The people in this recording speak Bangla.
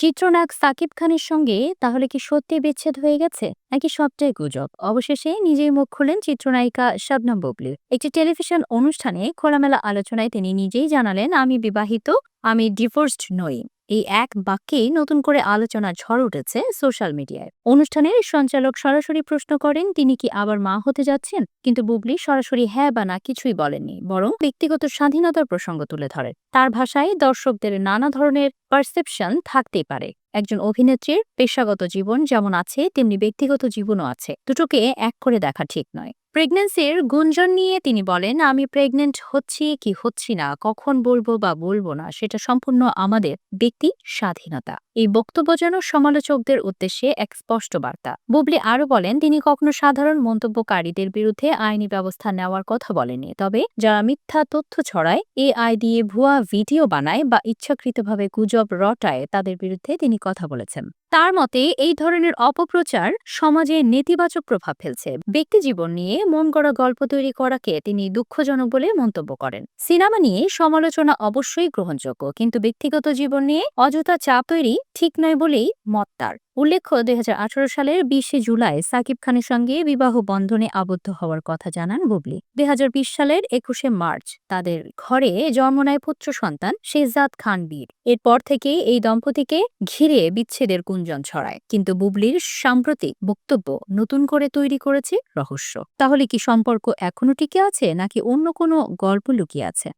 চিত্রনায়ক সাকিব খানের সঙ্গে তাহলে কি সত্যি বিচ্ছেদ হয়ে গেছে নাকি সবটাই গুজব? অবশেষে নিজেই মুখ খুললেন চিত্রনায়িকা শবনম বুবলী। একটি টেলিভিশন অনুষ্ঠানে খোলামেলা আলোচনায় তিনি নিজেই জানালেন, আমি বিবাহিত, আমি ডিভোর্সড নই। এই এক বাক্যেই নতুন করে আলোচনার ঝড় উঠেছে সোশ্যাল মিডিয়ায়। অনুষ্ঠানের সঞ্চালক সরাসরি প্রশ্ন করেন, তিনি কি আবার মা হতে যাচ্ছেন? কিন্তু বুবলী সরাসরি হ্যাঁ বা না কিছুই বলেননি, বরং ব্যক্তিগত স্বাধীনতার প্রসঙ্গ তুলে ধরেন। তার ভাষায়, দর্শকদের নানা ধরনের পারসেপশন থাকতেই পারে। একজন অভিনেত্রীর পেশাগত জীবন যেমন আছে, তেমনি ব্যক্তিগত জীবনও আছে। দুটোকে এক করে দেখা ঠিক নয়। প্রেগন্যান্সির গুঞ্জন নিয়ে তিনি বলেন, আমি প্রেগনেন্ট হচ্ছি কি হচ্ছি না, কখন বলবো বা বলবো না, সেটা সম্পূর্ণ আমাদের ব্যক্তি স্বাধীনতা। এই বক্তব্য যেন সমালোচকদের উদ্দেশ্যে এক স্পষ্ট বার্তা। বুবলী আরো বলেন, তিনি কখনো সাধারণ মন্তব্যকারীদের বিরুদ্ধে আইনি ব্যবস্থা নেওয়ার কথা বলেননি, তবে যারা মিথ্যা তথ্য ছড়ায়, এআই দিয়ে ভুয়া ভিডিও বানায় বা ইচ্ছাকৃতভাবে গুজব রটায়, তাদের বিরুদ্ধে তিনি কথা বলেছেন। তার মতে এই ধরনের অপপ্রচার সমাজে নেতিবাচক প্রভাব ফেলছে। ব্যক্তি জীবন নিয়ে মন গড়া গল্প তৈরি করাকে তিনি দুঃখজনক বলে মন্তব্য করেন। সিনেমা নিয়ে সমালোচনা অবশ্যই গ্রহণযোগ্য, কিন্তু ব্যক্তিগত জীবন নিয়ে অযথা চাপ তৈরি ঠিক নয় বলেই মত তার। উল্লেখ্য, ২০১৮ সালের ২০ জুলাই সাকিব খানের সঙ্গে বিবাহ বন্ধনে আবদ্ধ হওয়ার কথা জানান বুবলী। ২০২০ সালের ২১ মার্চ তাদের ঘরে জন্ম নেয় পুত্র সন্তান শেহজাদ খান বীর। এরপর থেকে এই দম্পতিকে ঘিরে বিচ্ছেদের গুঞ্জন ছড়ায়, কিন্তু বুবলীর সাম্প্রতিক বক্তব্য নতুন করে তৈরি করেছে রহস্য। তাহলে কি সম্পর্ক এখনো টিকে আছে নাকি অন্য কোনো গল্প লুকিয়ে আছে?